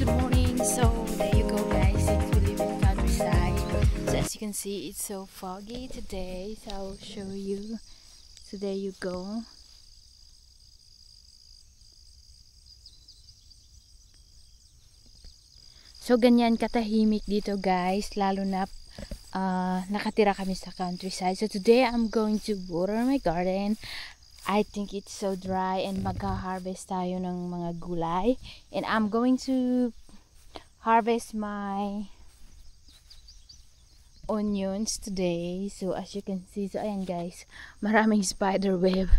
morning. So there you go, guys. Since we live in countryside, so as you can see, it's so foggy today. So I'll show you. So there you go. So ganyan katahimik dito, guys, lalo na nakatira kami sa countryside. So today I'm going to water my garden. I think it's so dry and magha-harvest tayo ng mga gulay. And I'm going to harvest my onions today. So as you can see, so ayan guys, maraming spider web.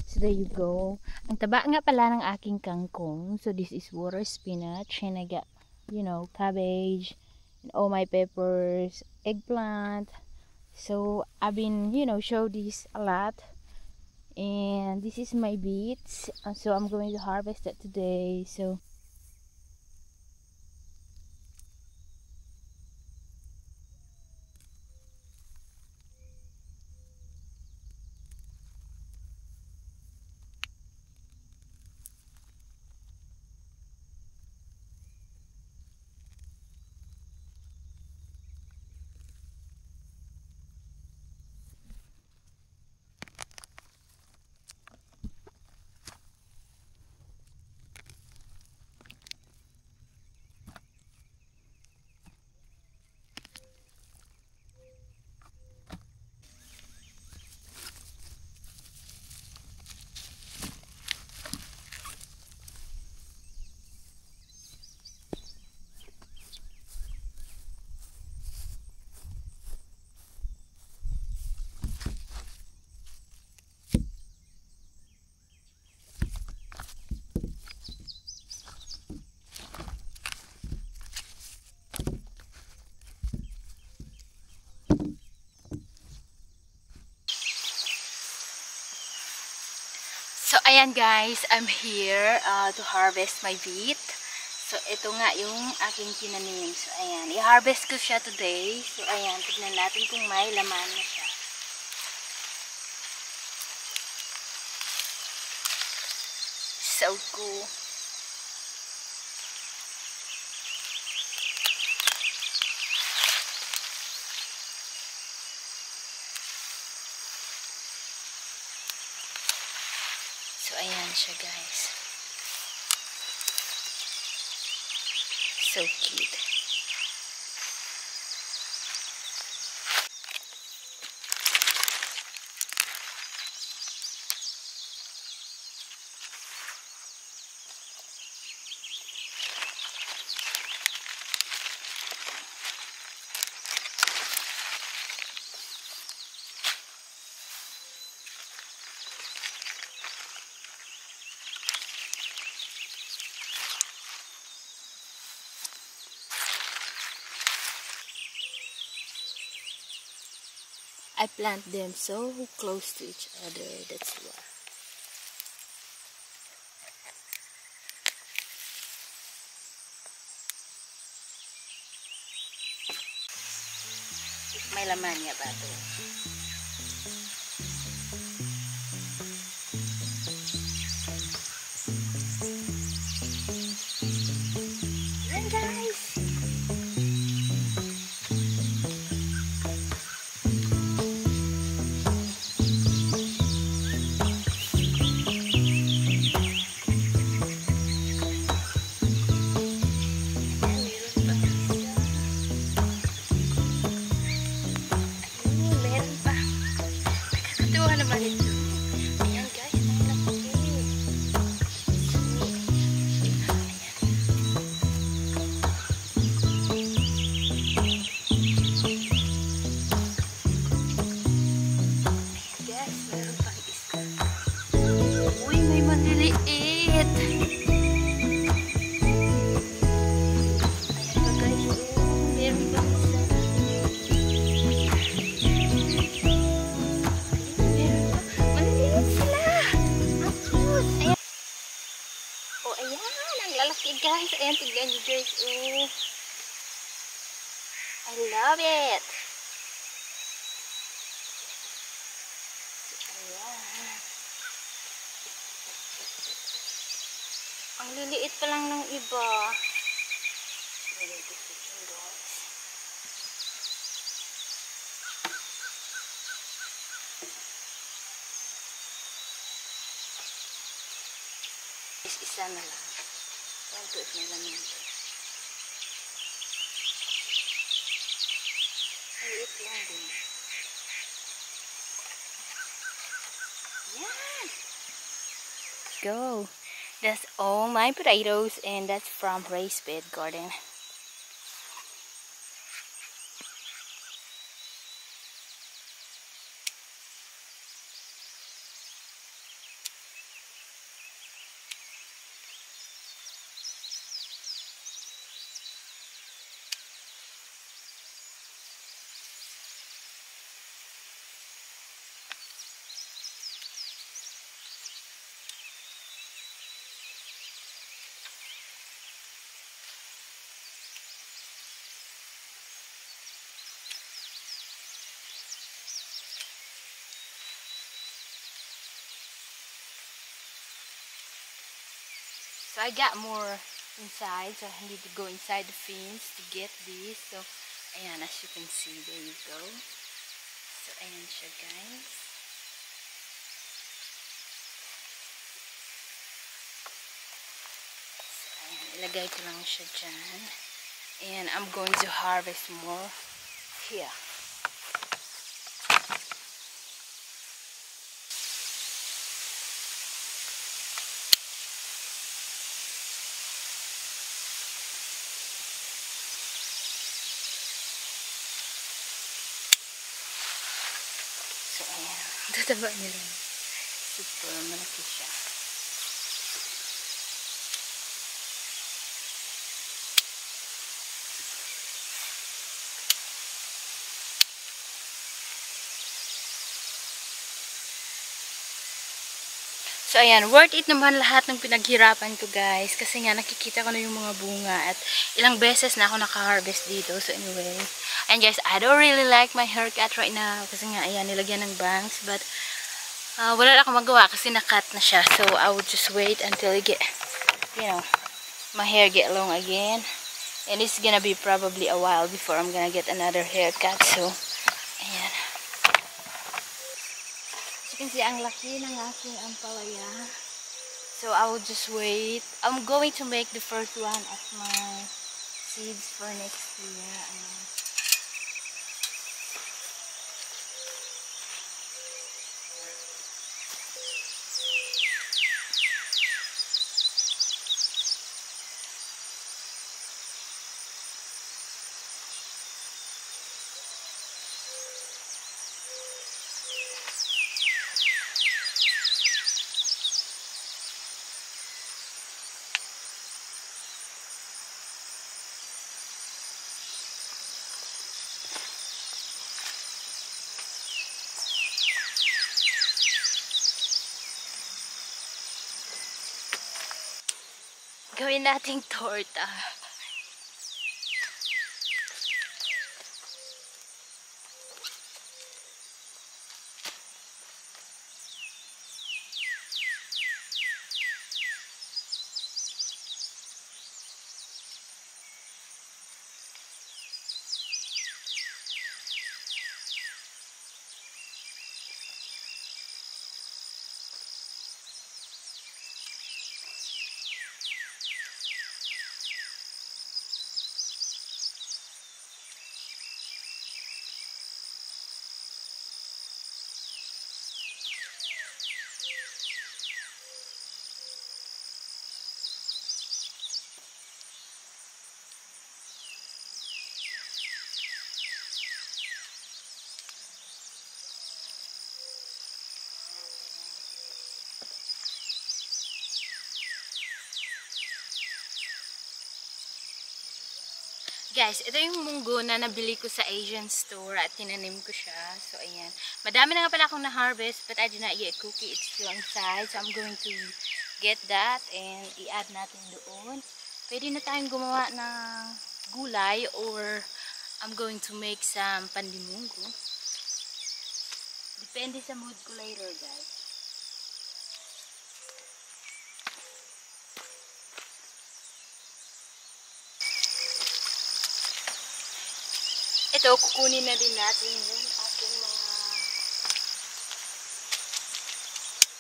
So there you go. Ang taba nga pala ng aking kangkong. So this is water spinach and I got, you know, cabbage and all my peppers, eggplant. So I've been, you know, show this a lot. And this is my beets. So I'm going to harvest that today. So ayan guys, I'm here to harvest my beet. So ito nga yung aking tinanim. So ayan, i-harvest ko siya today. So ayan, tignan natin kung may laman na siya. So cool. So ayan siya guys. So cute. I plant them so close to each other, that's why. May laman niya ba ito? Yan guys! Guys, ayan, tignan nyo guys. Oh, I love it. Ayan. Ang liliit pa lang ng iba. Nilagay ko sa dyan, guys. Isa na lang. Yan to, may laman to. Maliit lang din. Yan! Go! That's all my potatoes, and that's from Raised Bed Garden. So I got more inside, so I need to go inside the fence to get this. So, ayan, as you can see, there you go. So, ayan siya, guys. So, ayan, ilagay ko lang siya dyan. And I'm going to harvest more here. So, ayan. Tataba nila. Super malaki siya. So, ayan. Worth it naman lahat ng pinaghirapan ko, guys. Kasi nga, nakikita ko na yung mga bunga. At ilang beses na ako naka-harvest dito. So, anyway. And guys, I don't really like my haircut right now. Kasi nga, ayan, nilagyan ng bangs. But, wala na akong magawa kasi nakat na siya. So, I would just wait until I get, you know, my hair get long again. And it's gonna be probably a while before I'm gonna get another haircut. So, ayan. As you can see, ang laki ng aking ampalaya. So, I will just wait. I'm going to make the first one of my seeds for next year. Ayan. Gawin nating torta. Guys, ito yung munggo na nabili ko sa Asian store at tinanim ko siya. So, ayan. Madami na nga pala akong na-harvest but I did not yet cook it. It's still inside. So, I'm going to get that and i-add natin doon. Pwede na tayong gumawa ng gulay or I'm going to make some pandimunggo. Depende sa mood ko later, guys. Ito, kukunin na din natin yung aking mga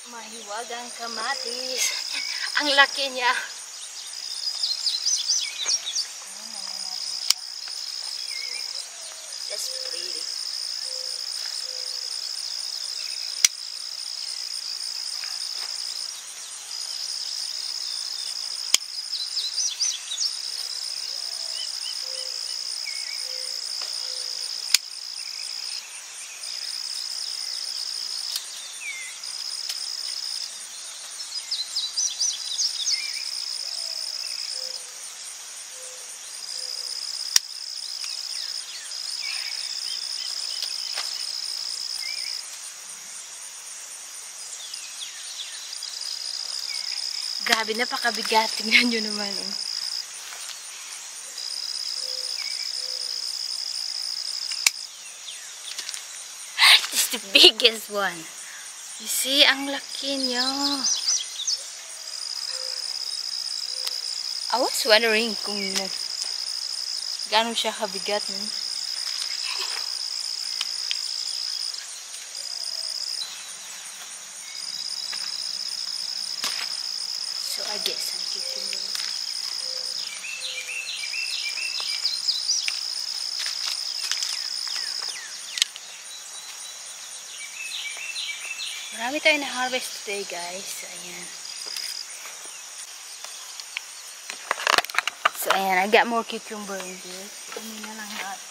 mahiwagang kamatis. Ang laki niya. Kunin na natin siya. That's pretty. Grabe, napakabigat. Tingnan nyo naman. Eh. It's the biggest one. You see, ang laki niya. I was wondering kung gaano siya kabigat. So I get some cucumber. Marami tayo na harvest today, guys. Ayan. So ayan, I got more cucumber in here. Kunin na lang natin.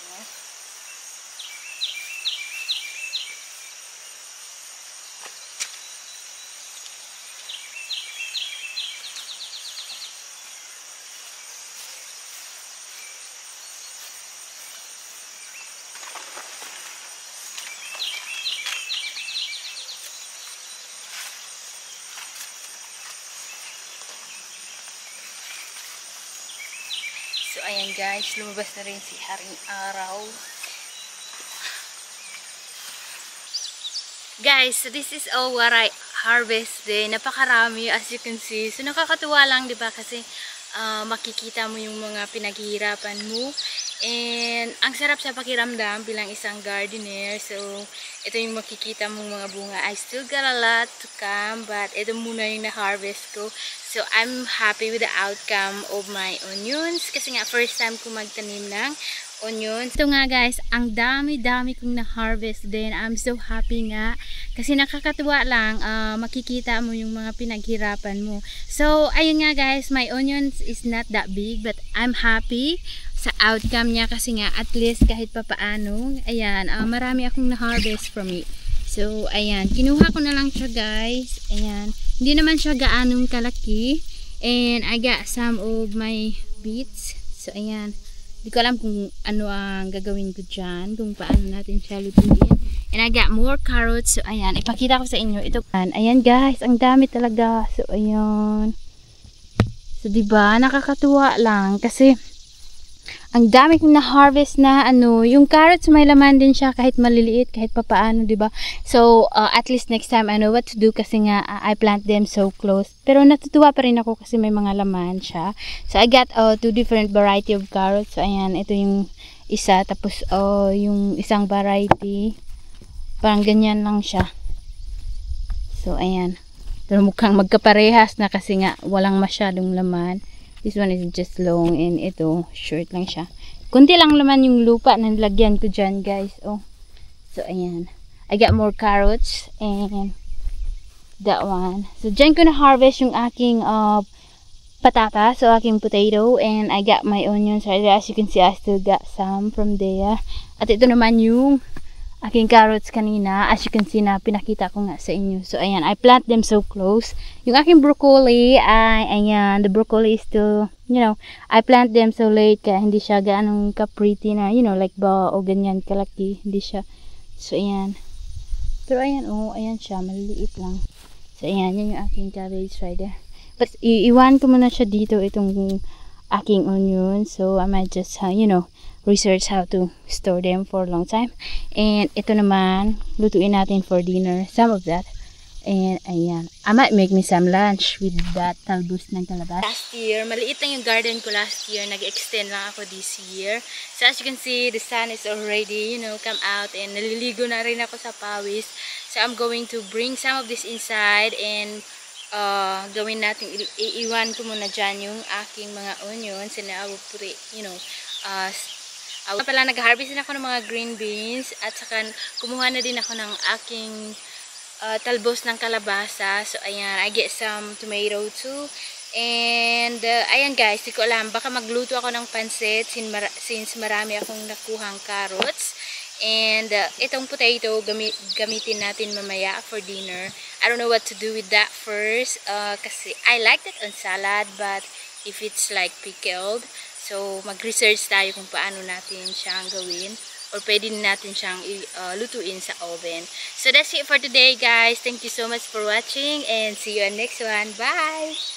So ayan guys, lumabas na rin si Haring Araw. Guys, so this is all what I harvested. Napakarami as you can see. So nakakatuwa lang, 'di ba? Kasi makikita mo yung mga pinaghihirapan mo. And ang sarap sa pakiramdam bilang isang gardener. So ito yung makikita mong mga bunga. I still got a lot to come, but ito muna yung na-harvest ko. So I'm happy with the outcome of my onions. Kasi nga first time ko magtanim ng onions. Ito nga guys, ang dami-dami kong na-harvest din. I'm so happy nga. Kasi nakakatuwa lang, makikita mo yung mga pinaghirapan mo. So, ayun nga guys, my onions is not that big, but I'm happy sa outcome niya kasi nga at least kahit papaano, ayan, marami akong na-harvest from it. So, ayan, kinuha ko na lang siya guys. Ayan, hindi naman siya gaanong kalaki. And I got some of my beets. So, ayan. Hindi ko alam kung ano ang gagawin ko dyan, kung paano natin siya lutuin. And I got more carrots. So, ayan. Ipakita ko sa inyo. Ito. Ayan, guys. Ang dami talaga. So, ayan. So, diba? Nakakatuwa lang. Kasi, ang dami kong na-harvest na yung carrots may laman din siya kahit maliliit, kahit papaano, diba? So, at least next time I know what to do kasi nga I plant them so close. Pero natutuwa pa rin ako kasi may mga laman siya. So, I got two different variety of carrots. So, ayan, ito yung isa. Tapos, yung isang variety. Parang ganyan lang siya. So, ayan. Pero mukhang magkaparehas na kasi nga walang masyadong laman. This one is just long and ito, short lang siya. Kunti lang laman yung lupa na nilagyan ko dyan, guys. Oh. So, ayan. I got more carrots and that one. So, dyan ko na-harvest yung aking patata, so aking potato. And I got my onions right there. As you can see, I still got some from there. At ito naman yung aking carrots kanina. As you can see na pinakita ko nga sa inyo. So, ayan. I plant them so close. Yung aking broccoli, ayan. The broccoli is still, I plant them so late. Kaya hindi siya gaanong ka-pretty na, like ba o ganyan kalaki. Hindi siya. So, ayan. Pero, ayan, ayan siya. Maliliit lang. So, ayan. Yan yung aking cabbage right there. But, iwan ko muna siya dito itong aking onion. So, I might just, research how to store them for a long time. And ito naman, lutuin natin for dinner. Some of that. And ayan, I might make me some lunch with that talbos ng kalabasa. Last year, maliit lang yung garden ko last year. Nag-extend lang ako this year. So as you can see, the sun is already, come out. And naliligo na rin ako sa pawis. So I'm going to bring some of this inside and gawin natin, iiwan ko muna dyan yung aking mga onions. And I will put it, pala nag-harvest din ako ng mga green beans. At saka kumuha na din ako ng aking talbos ng kalabasa. So ayan, I get some tomato too. And ayan guys, di ko alam, baka magluto ako ng pansit since marami akong nakuhang carrots. And itong potato gamitin natin mamaya for dinner. I don't know what to do with that first kasi I like that on salad, but if it's like pickled, so mag-research tayo kung paano natin siyang gawin. Or pwede natin siyang lutuin sa oven. So that's it for today guys. Thank you so much for watching and see you on next one. Bye!